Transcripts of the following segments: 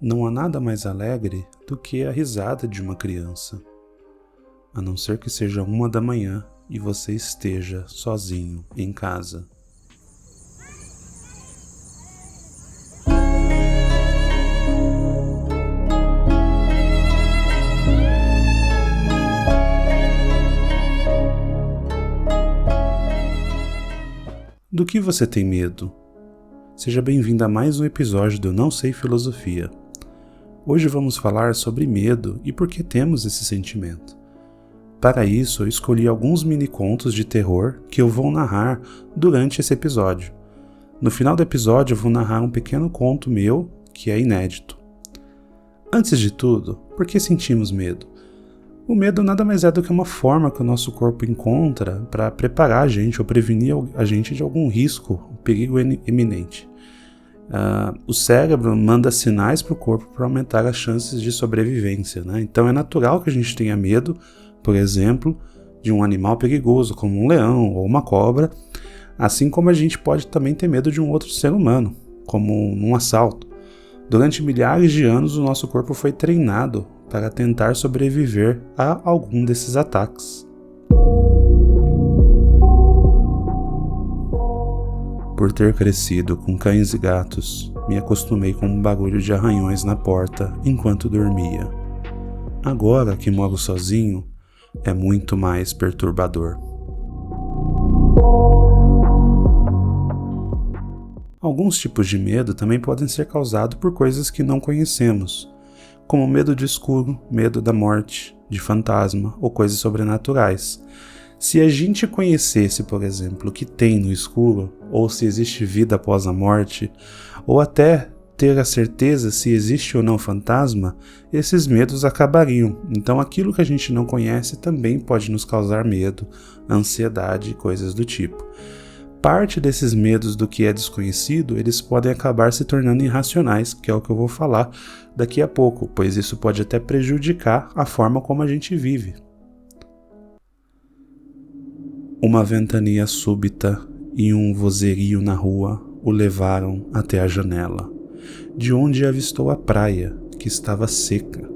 Não há nada mais alegre do que a risada de uma criança, a não ser que seja 1 da manhã e você esteja sozinho em casa. Do que você tem medo? Seja bem-vindo a mais um episódio do Não Sei Filosofia. Hoje vamos falar sobre medo e por que temos esse sentimento. Para isso, eu escolhi alguns mini-contos de terror que eu vou narrar durante esse episódio. No final do episódio, eu vou narrar um pequeno conto meu que é inédito. Antes de tudo, por que sentimos medo? O medo nada mais é do que uma forma que o nosso corpo encontra para preparar a gente ou prevenir a gente de algum risco, perigo iminente. O cérebro manda sinais para o corpo para aumentar as chances de sobrevivência, né? Então é natural que a gente tenha medo, por exemplo, de um animal perigoso, como um leão ou uma cobra, assim como a gente pode também ter medo de um outro ser humano, como um assalto. Durante milhares de anos, o nosso corpo foi treinado para tentar sobreviver a algum desses ataques. Por ter crescido com cães e gatos, me acostumei com um barulho de arranhões na porta enquanto dormia. Agora que moro sozinho, é muito mais perturbador. Alguns tipos de medo também podem ser causados por coisas que não conhecemos, como medo de escuro, medo da morte, de fantasma ou coisas sobrenaturais. Se a gente conhecesse, por exemplo, o que tem no escuro, ou se existe vida após a morte, ou até ter a certeza se existe ou não fantasma, esses medos acabariam. Então aquilo que a gente não conhece também pode nos causar medo, ansiedade e coisas do tipo. Parte desses medos do que é desconhecido, eles podem acabar se tornando irracionais, que é o que eu vou falar daqui a pouco, pois isso pode até prejudicar a forma como a gente vive. Uma ventania súbita e um vozerio na rua o levaram até a janela, de onde avistou a praia, que estava seca,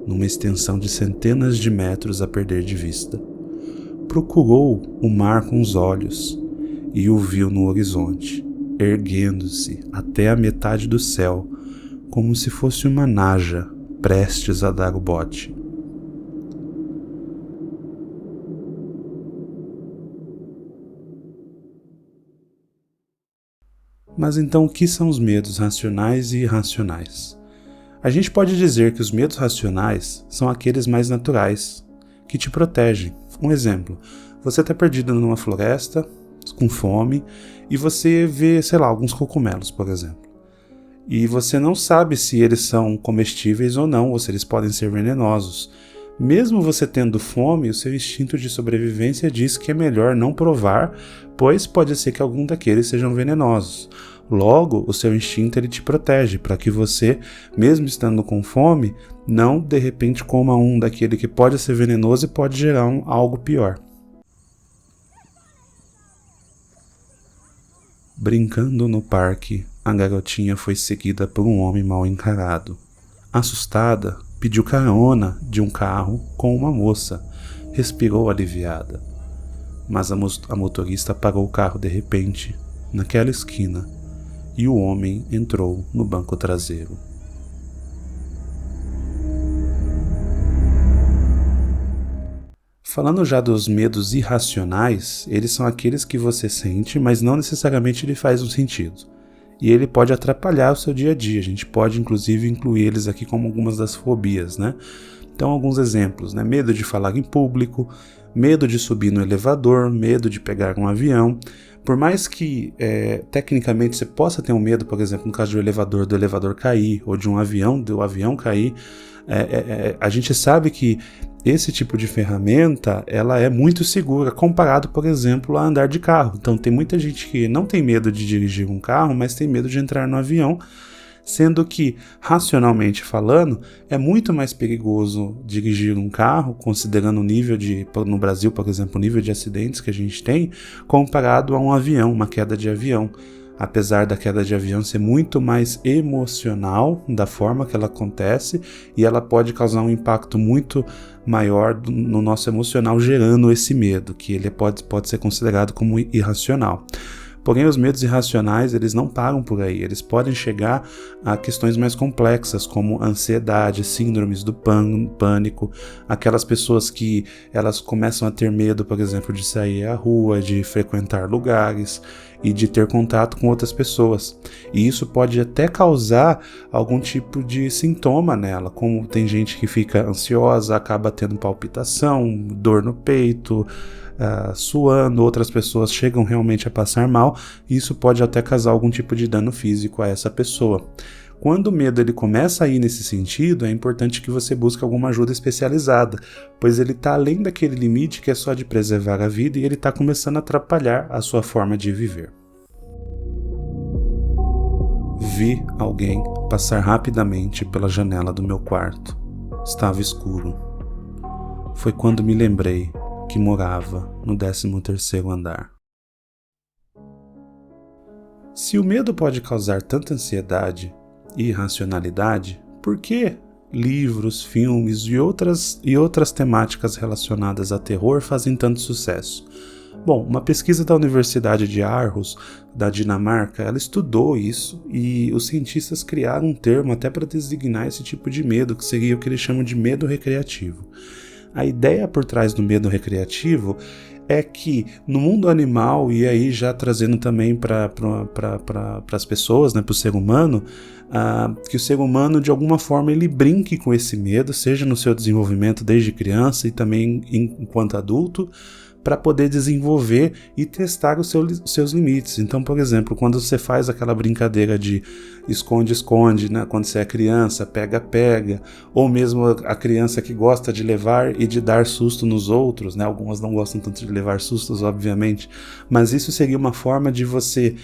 numa extensão de centenas de metros a perder de vista. Procurou o mar com os olhos e o viu no horizonte, erguendo-se até a metade do céu, como se fosse uma naja prestes a dar o bote. Mas então o que são os medos racionais e irracionais? A gente pode dizer que os medos racionais são aqueles mais naturais, que te protegem. Um exemplo, você está perdido numa floresta, com fome, e você vê, alguns cogumelos, por exemplo. E você não sabe se eles são comestíveis ou não, ou se eles podem ser venenosos. Mesmo você tendo fome, o seu instinto de sobrevivência diz que é melhor não provar, pois pode ser que algum daqueles sejam venenosos. Logo, o seu instinto ele te protege para que você, mesmo estando com fome, não de repente coma um daquele que pode ser venenoso e pode gerar algo pior. Brincando no parque, a garotinha foi seguida por um homem mal encarado. Assustada, pediu carona de um carro com uma moça. Respirou aliviada. Mas a motorista parou o carro de repente, naquela esquina, e o homem entrou no banco traseiro. Falando já dos medos irracionais, eles são aqueles que você sente, mas não necessariamente ele faz um sentido. E ele pode atrapalhar o seu dia a dia. A gente pode, inclusive, incluir eles aqui como algumas das fobias, né? Então, alguns exemplos, né? Medo de falar em público, medo de subir no elevador, medo de pegar um avião. Por mais que, tecnicamente, você possa ter um medo, por exemplo, no caso do elevador cair, ou de um avião, do avião cair, a gente sabe que esse tipo de ferramenta, ela é muito segura, comparado, por exemplo, a andar de carro. Então, tem muita gente que não tem medo de dirigir um carro, mas tem medo de entrar no avião, sendo que, racionalmente falando, é muito mais perigoso dirigir um carro, considerando o nível no Brasil, por exemplo, o nível de acidentes que a gente tem, comparado a um avião, uma queda de avião. apesar da queda de avião ser muito mais emocional da forma que ela acontece, e ela pode causar um impacto muito maior no nosso emocional, gerando esse medo, que ele pode ser considerado como irracional. Porém, os medos irracionais, eles não param por aí, eles podem chegar a questões mais complexas, como ansiedade, síndromes do pânico, aquelas pessoas que elas começam a ter medo, por exemplo, de sair à rua, de frequentar lugares e de ter contato com outras pessoas. E isso pode até causar algum tipo de sintoma nela, como tem gente que fica ansiosa, acaba tendo palpitação, dor no peito, suando, outras pessoas chegam realmente a passar mal, e isso pode até causar algum tipo de dano físico a essa pessoa. Quando o medo ele começa a ir nesse sentido, é importante que você busque alguma ajuda especializada, pois ele está além daquele limite que é só de preservar a vida, e ele está começando a atrapalhar a sua forma de viver. Vi alguém passar rapidamente pela janela do meu quarto. Estava escuro. Foi quando me lembrei que morava no 13º andar. Se o medo pode causar tanta ansiedade e irracionalidade, por que livros, filmes e outras temáticas relacionadas a terror fazem tanto sucesso? Bom, uma pesquisa da Universidade de Aarhus, da Dinamarca, ela estudou isso, e os cientistas criaram um termo até para designar esse tipo de medo, que seria o que eles chamam de medo recreativo. A ideia por trás do medo recreativo é que no mundo animal, e aí já trazendo também para as pessoas, né, para o ser humano, que o ser humano de alguma forma ele brinque com esse medo, seja no seu desenvolvimento desde criança e também enquanto adulto, para poder desenvolver e testar os seus limites. Então, por exemplo, quando você faz aquela brincadeira de esconde-esconde, né? Quando você é criança, pega-pega, ou mesmo a criança que gosta de levar e de dar susto nos outros, né? Algumas não gostam tanto de levar sustos, obviamente, mas isso seria uma forma de você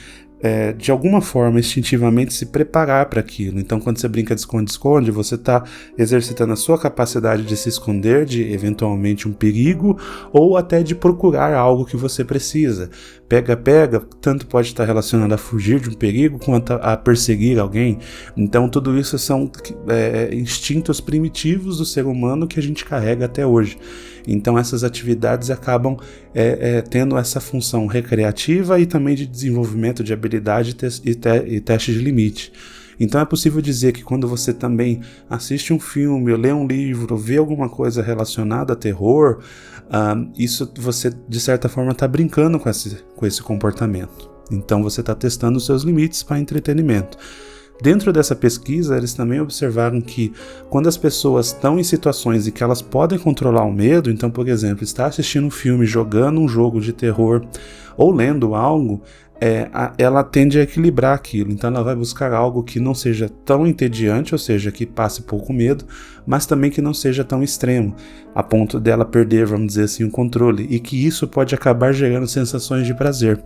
de alguma forma, instintivamente se preparar para aquilo. Então, quando você brinca de esconde-esconde, você está exercitando a sua capacidade de se esconder de, eventualmente, um perigo, ou até de procurar algo que você precisa. Pega-pega, tanto pode estar relacionado a fugir de um perigo, quanto a perseguir alguém. Então, tudo isso são instintos primitivos do ser humano que a gente carrega até hoje. Então, essas atividades acabam tendo essa função recreativa e também de desenvolvimento de habilidade e teste de limite. Então é possível dizer que quando você também assiste um filme, ou lê um livro, ou vê alguma coisa relacionada a terror, isso você de certa forma está brincando com esse comportamento. Então você está testando os seus limites para entretenimento. Dentro dessa pesquisa, eles também observaram que quando as pessoas estão em situações em que elas podem controlar o medo, então, por exemplo, está assistindo um filme, jogando um jogo de terror ou lendo algo, ela tende a equilibrar aquilo. Então ela vai buscar algo que não seja tão entediante, ou seja, que passe pouco medo, mas também que não seja tão extremo, a ponto dela perder, vamos dizer assim, o controle, e que isso pode acabar gerando sensações de prazer.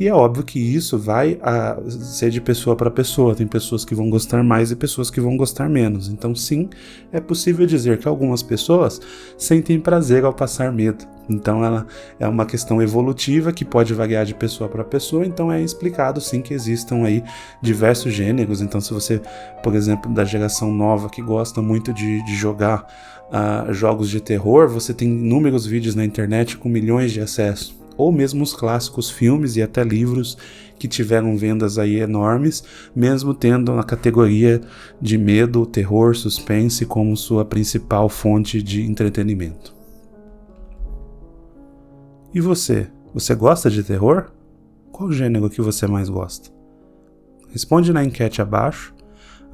E é óbvio que isso vai ser de pessoa para pessoa. Tem pessoas que vão gostar mais e pessoas que vão gostar menos. Então, sim, é possível dizer que algumas pessoas sentem prazer ao passar medo. Então, ela é uma questão evolutiva que pode variar de pessoa para pessoa. Então, é explicado, sim, que existam aí diversos gêneros. Então, se você, por exemplo, da geração nova que gosta muito de jogar jogos de terror, você tem inúmeros vídeos na internet com milhões de acessos. Ou mesmo os clássicos filmes e até livros que tiveram vendas aí enormes, mesmo tendo a categoria de medo, terror, suspense como sua principal fonte de entretenimento. E você? Você gosta de terror? Qual gênero que você mais gosta? Responde na enquete abaixo.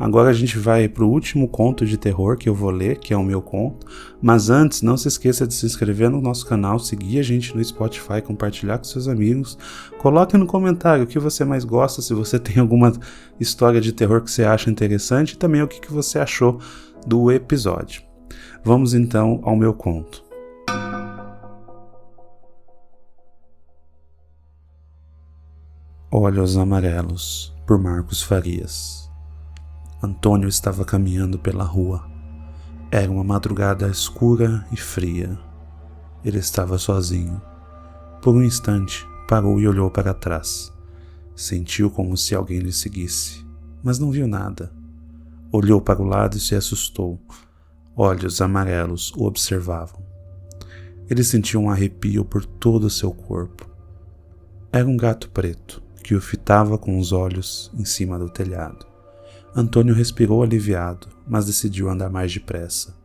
Agora a gente vai para o último conto de terror que eu vou ler, que é o meu conto. Mas antes, não se esqueça de se inscrever no nosso canal, seguir a gente no Spotify, compartilhar com seus amigos. Coloque no comentário o que você mais gosta, se você tem alguma história de terror que você acha interessante, e também o que você achou do episódio. Vamos então ao meu conto. Olhos Amarelos, por Marcos Farias. Antônio estava caminhando pela rua. Era uma madrugada escura e fria. Ele estava sozinho. Por um instante, parou e olhou para trás. Sentiu como se alguém lhe seguisse, mas não viu nada. Olhou para o lado e se assustou. Olhos amarelos o observavam. Ele sentiu um arrepio por todo o seu corpo. Era um gato preto, que o fitava com os olhos em cima do telhado. Antônio respirou aliviado, mas decidiu andar mais depressa.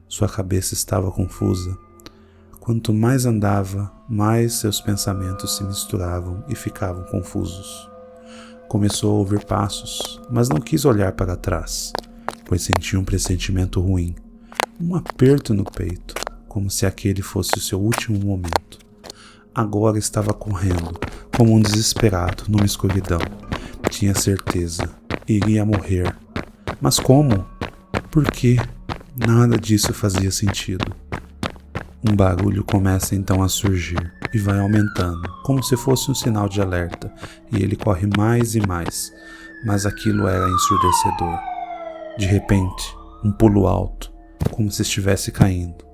Sua cabeça estava confusa. Quanto mais andava, mais seus pensamentos se misturavam e ficavam confusos. Começou a ouvir passos, mas não quis olhar para trás, pois sentiu um pressentimento ruim, um aperto no peito, como se aquele fosse o seu último momento. Agora estava correndo, como um desesperado, numa escuridão. Tinha certeza, iria morrer. Mas como? Por quê? Nada disso fazia sentido. Um barulho começa então a surgir e vai aumentando, como se fosse um sinal de alerta, e ele corre mais e mais, mas aquilo era ensurdecedor. De repente, um pulo alto, como se estivesse caindo.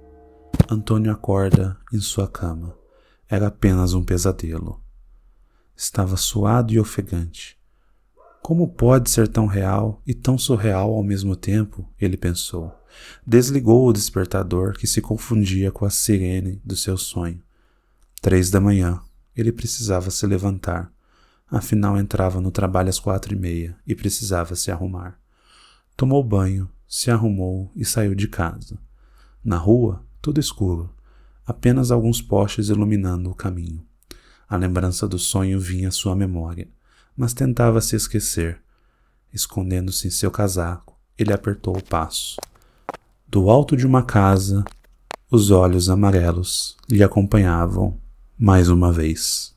Antônio acorda em sua cama. Era apenas um pesadelo. Estava suado e ofegante. Como pode ser tão real e tão surreal ao mesmo tempo? Ele pensou. Desligou o despertador que se confundia com a sirene do seu sonho. 3 da manhã. Ele precisava se levantar. Afinal, entrava no trabalho às 4h30 e precisava se arrumar. Tomou banho, se arrumou e saiu de casa. Na rua, tudo escuro. Apenas alguns postes iluminando o caminho. A lembrança do sonho vinha à sua memória, mas tentava se esquecer. Escondendo-se em seu casaco, ele apertou o passo. Do alto de uma casa, os olhos amarelos lhe acompanhavam mais uma vez.